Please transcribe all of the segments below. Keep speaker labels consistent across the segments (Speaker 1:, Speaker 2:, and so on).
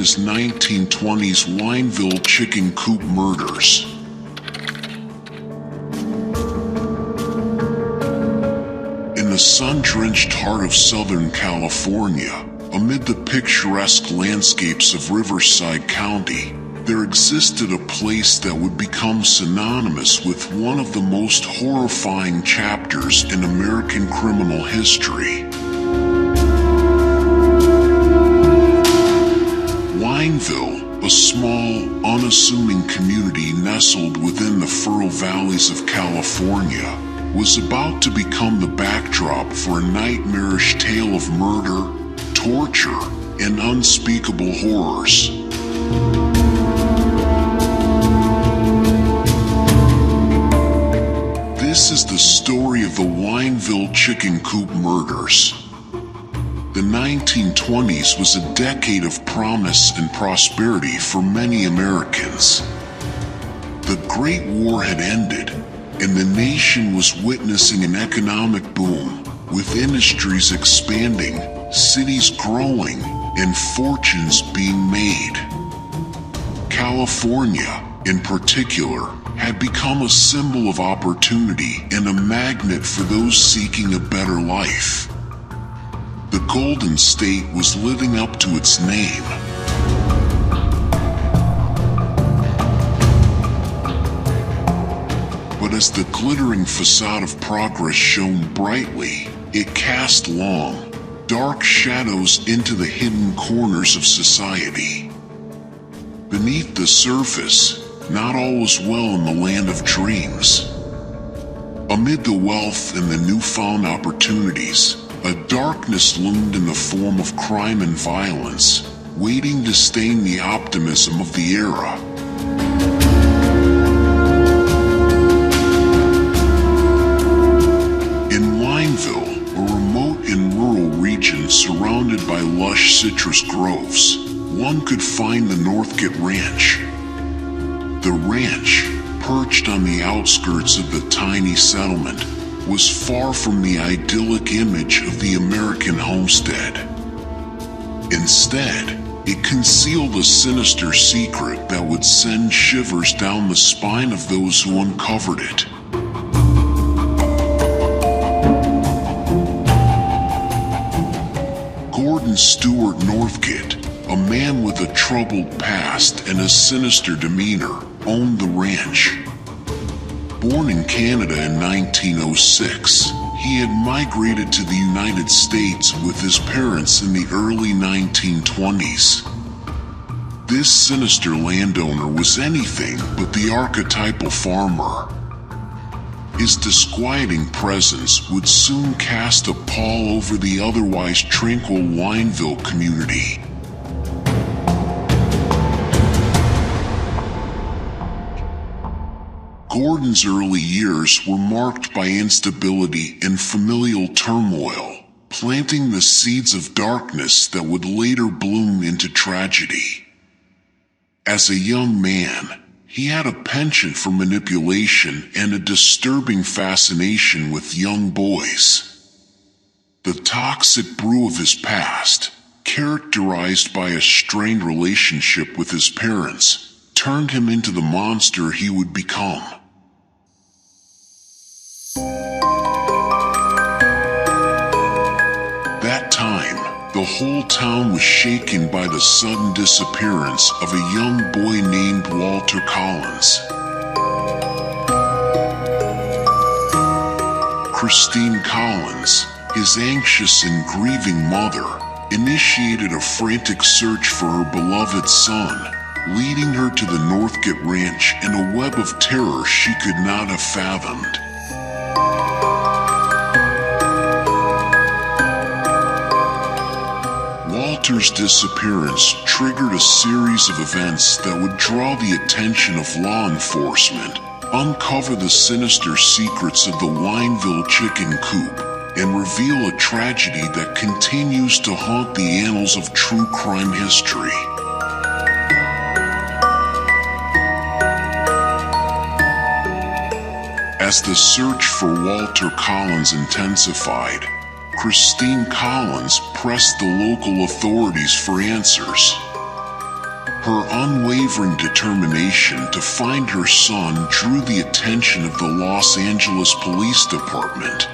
Speaker 1: is 1920's Wineville Chicken Coop Murders. In the sun-drenched heart of Southern California, amid the picturesque landscapes of Riverside County, there existed a place that would become synonymous with one of the most horrifying chapters in American criminal history. Wineville, a small, unassuming community nestled within the fertile valleys of California, was about to become the backdrop for a nightmarish tale of murder, torture, and unspeakable horrors. This is the story of the Wineville Chicken Coop Murders. The 1920s was a decade of promise and prosperity for many Americans. The Great War had ended, and the nation was witnessing an economic boom, with industries expanding, cities growing, and fortunes being made. California, in particular, had become a symbol of opportunity and a magnet for those seeking a better life. The Golden State was living up to its name. But as the glittering facade of progress shone brightly, it cast long, dark shadows into the hidden corners of society. Beneath the surface, not all was well in the land of dreams. Amid the wealth and the newfound opportunities, a darkness loomed in the form of crime and violence, waiting to stain the optimism of the era. In Wineville, a remote and rural region surrounded by lush citrus groves, one could find the Northcott Ranch. The ranch, perched on the outskirts of the tiny settlement, was far from the idyllic image of the American homestead. Instead, it concealed a sinister secret that would send shivers down the spine of those who uncovered it. Gordon Stewart Northcott, a man with a troubled past and a sinister demeanor, owned the ranch. Born in Canada in 1906, he had migrated to the United States with his parents in the early 1920s. This sinister landowner was anything but the archetypal farmer. His disquieting presence would soon cast a pall over the otherwise tranquil Wineville community. Gordon's early years were marked by instability and familial turmoil, planting the seeds of darkness that would later bloom into tragedy. As a young man, he had a penchant for manipulation and a disturbing fascination with young boys. The toxic brew of his past, characterized by a strained relationship with his parents, turned him into the monster he would become. That time, the whole town was shaken by the sudden disappearance of a young boy named Walter Collins. Christine Collins, his anxious and grieving mother, initiated a frantic search for her beloved son, leading her to the Northcott Ranch in a web of terror she could not have fathomed. Walter's disappearance triggered a series of events that would draw the attention of law enforcement, uncover the sinister secrets of the Wineville Chicken Coop, and reveal a tragedy that continues to haunt the annals of true crime history. As the search for Walter Collins intensified, Christine Collins pressed the local authorities for answers. Her unwavering determination to find her son drew the attention of the Los Angeles Police Department.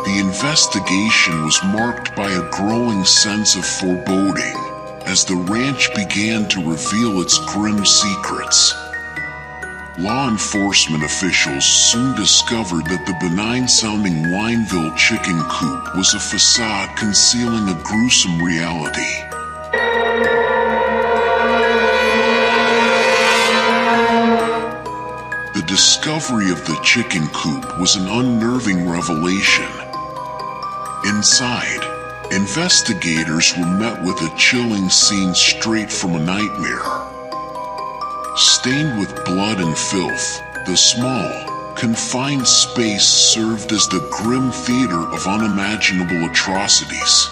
Speaker 1: The investigation was marked by a growing sense of foreboding as the ranch began to reveal its grim secrets. Law enforcement officials soon discovered that the benign-sounding Wineville Chicken Coop was a facade concealing a gruesome reality. The discovery of the chicken coop was an unnerving revelation. Inside, investigators were met with a chilling scene straight from a nightmare. Stained with blood and filth, the small, confined space served as the grim theater of unimaginable atrocities.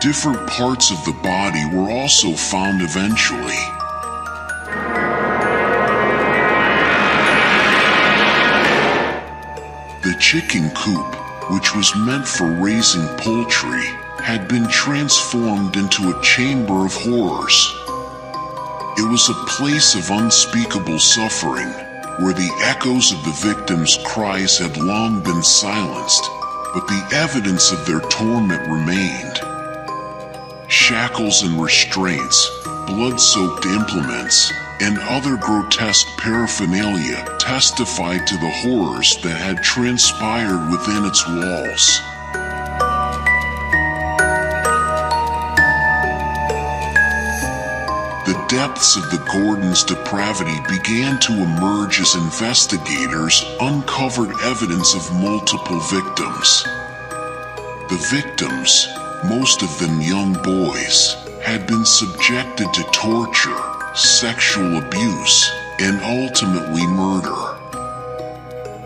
Speaker 1: Different parts of the body were also found eventually. The chicken coop, which was meant for raising poultry, had been transformed into a chamber of horrors. It was a place of unspeakable suffering, where the echoes of the victims' cries had long been silenced, but the evidence of their torment remained. Shackles and restraints, blood-soaked implements, and other grotesque paraphernalia testified to the horrors that had transpired within its walls. The depths of the Gordons' depravity began to emerge as investigators uncovered evidence of multiple victims. The victims, most of them young boys, had been subjected to torture, sexual abuse, and ultimately murder.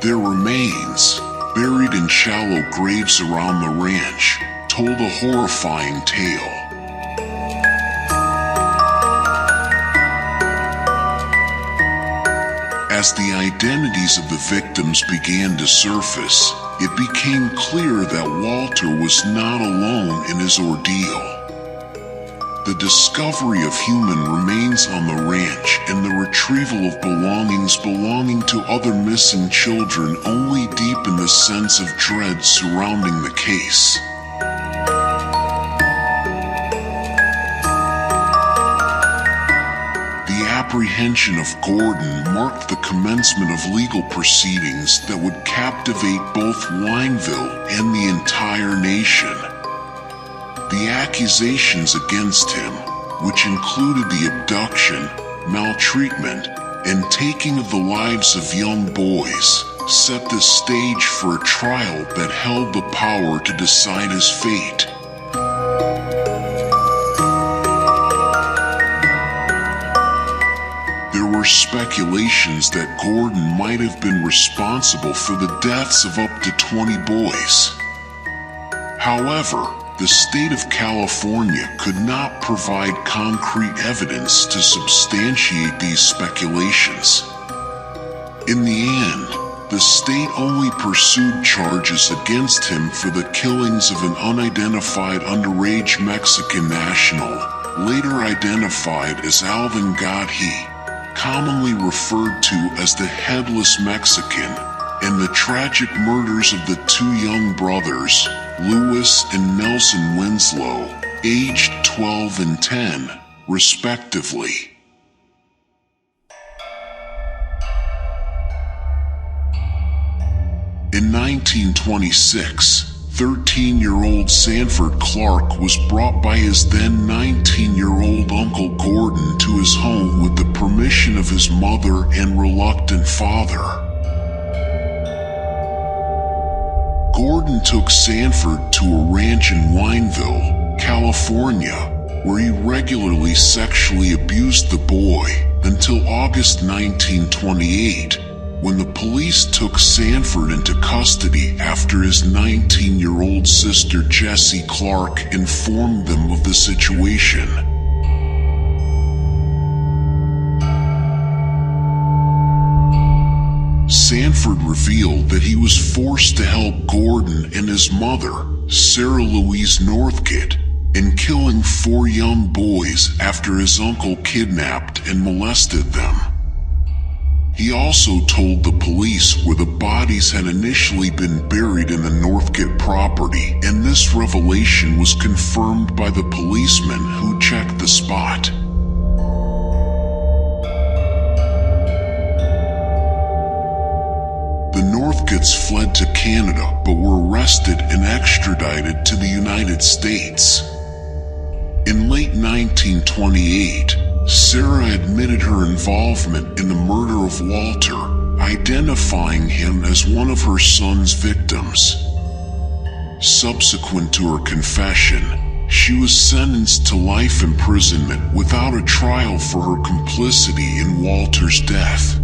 Speaker 1: Their remains, buried in shallow graves around the ranch, told a horrifying tale. As the identities of the victims began to surface, it became clear that Walter was not alone in his ordeal. The discovery of human remains on the ranch and the retrieval of belongings belonging to other missing children only deepened the sense of dread surrounding the case. The apprehension of Gordon marked the commencement of legal proceedings that would captivate both Wineville and the entire nation. The accusations against him, which included the abduction, maltreatment, and taking of the lives of young boys, set the stage for a trial that held the power to decide his fate. There were speculations that Gordon might have been responsible for the deaths of up to 20 boys. However, the state of California could not provide concrete evidence to substantiate these speculations. In the end, the state only pursued charges against him for the killings of an unidentified underage Mexican national, later identified as Alvin Godhe, commonly referred to as the Headless Mexican, and the tragic murders of the two young brothers, Louis and Nelson Winslow, aged 12 and 10, respectively. In 1926, 13-year-old Sanford Clark was brought by his then 19-year-old Uncle Gordon to his home with the permission of his mother and reluctant father. Gordon took Sanford to a ranch in Wineville, California, where he regularly sexually abused the boy until August 1928, when the police took Sanford into custody after his 19-year-old sister Jessie Clark informed them of the situation. Sanford revealed that he was forced to help Gordon and his mother Sarah Louise Northcott, and killing 4 young boys after his uncle kidnapped and molested them. He also told the police where the bodies had initially been buried in the Northcott property, and this revelation was confirmed by the policeman who checked the spot. The Northcotts fled to Canada but were arrested and extradited to the United States. In late 1928, Sarah admitted her involvement in the murder of Walter, identifying him as one of her son's victims. Subsequent to her confession, she was sentenced to life imprisonment without a trial for her complicity in Walter's death.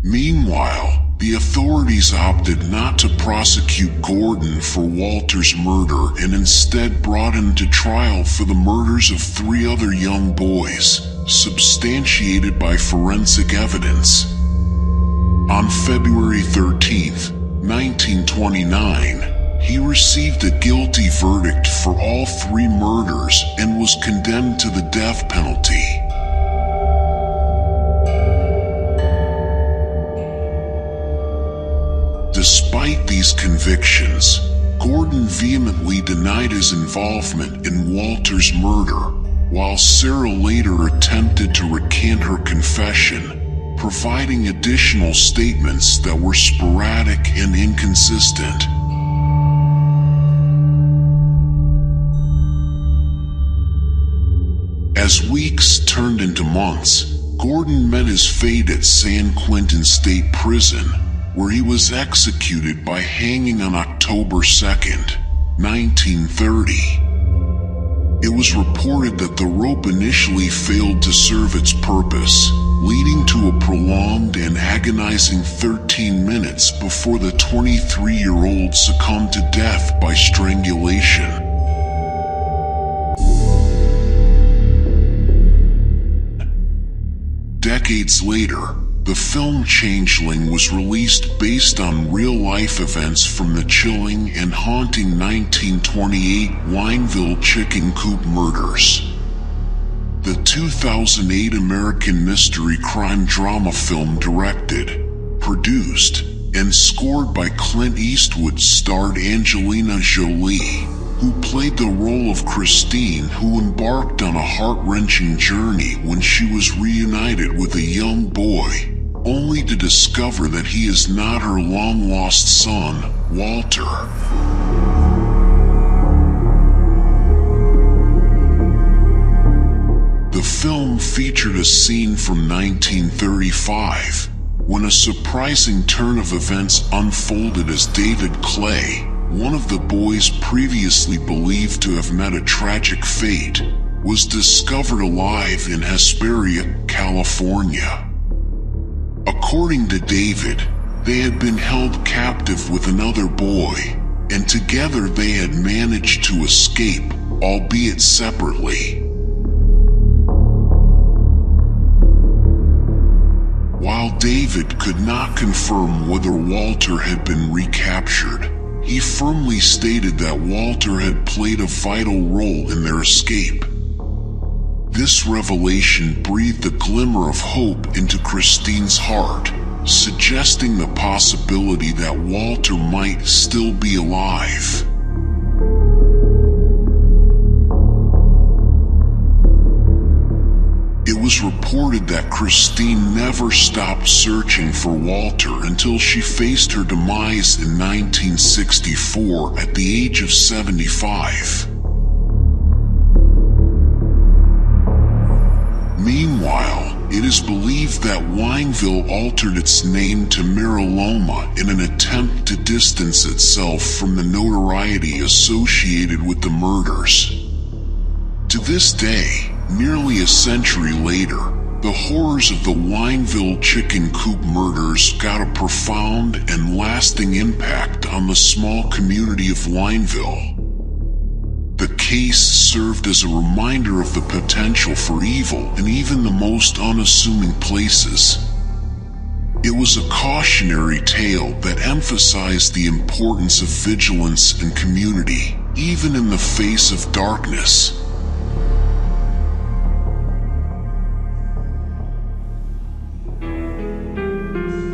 Speaker 1: Meanwhile, the authorities opted not to prosecute Gordon for Walter's murder and instead brought him to trial for the murders of 3 other young boys, substantiated by forensic evidence. On February 13, 1929, he received a guilty verdict for all 3 murders and was condemned to the death penalty. Despite these convictions, Gordon vehemently denied his involvement in Walter's murder, while Sarah later attempted to recant her confession, providing additional statements that were sporadic and inconsistent. As weeks turned into months, Gordon met his fate at San Quentin State Prison, where he was executed by hanging on October 2nd, 1930. It was reported that the rope initially failed to serve its purpose, leading to a prolonged and agonizing 13 minutes before the 23-year-old succumbed to death by strangulation. Decades later, the film Changeling was released based on real-life events from the chilling and haunting 1928 Wineville Chicken Coop Murders. The 2008 American mystery crime drama film directed, produced, and scored by Clint Eastwood starred Angelina Jolie, who played the role of Christine, who embarked on a heart-wrenching journey when she was reunited with a young boy, only to discover that he is not her long-lost son, Walter. The film featured a scene from 1935, when a surprising turn of events unfolded as David Clay, one of the boys previously believed to have met a tragic fate, was discovered alive in Hesperia, California. According to David, they had been held captive with another boy, and together they had managed to escape, albeit separately. While David could not confirm whether Walter had been recaptured, he firmly stated that Walter had played a vital role in their escape. This revelation breathed a glimmer of hope into Christine's heart, suggesting the possibility that Walter might still be alive. It was reported that Christine never stopped searching for Walter until she faced her demise in 1964 at the age of 75. Meanwhile, it is believed that Wineville altered its name to Mira Loma in an attempt to distance itself from the notoriety associated with the murders. To this day, nearly a century later, the horrors of the Wineville Chicken Coop Murders got a profound and lasting impact on the small community of Wineville. The case served as a reminder of the potential for evil in even the most unassuming places. It was a cautionary tale that emphasized the importance of vigilance and community, even in the face of darkness.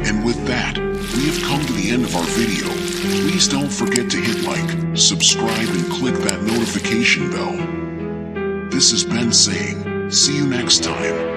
Speaker 1: And with that, we have come to the end of our video. Please don't forget to hit like, subscribe, and click that notification bell. This is Ben saying, see you next time.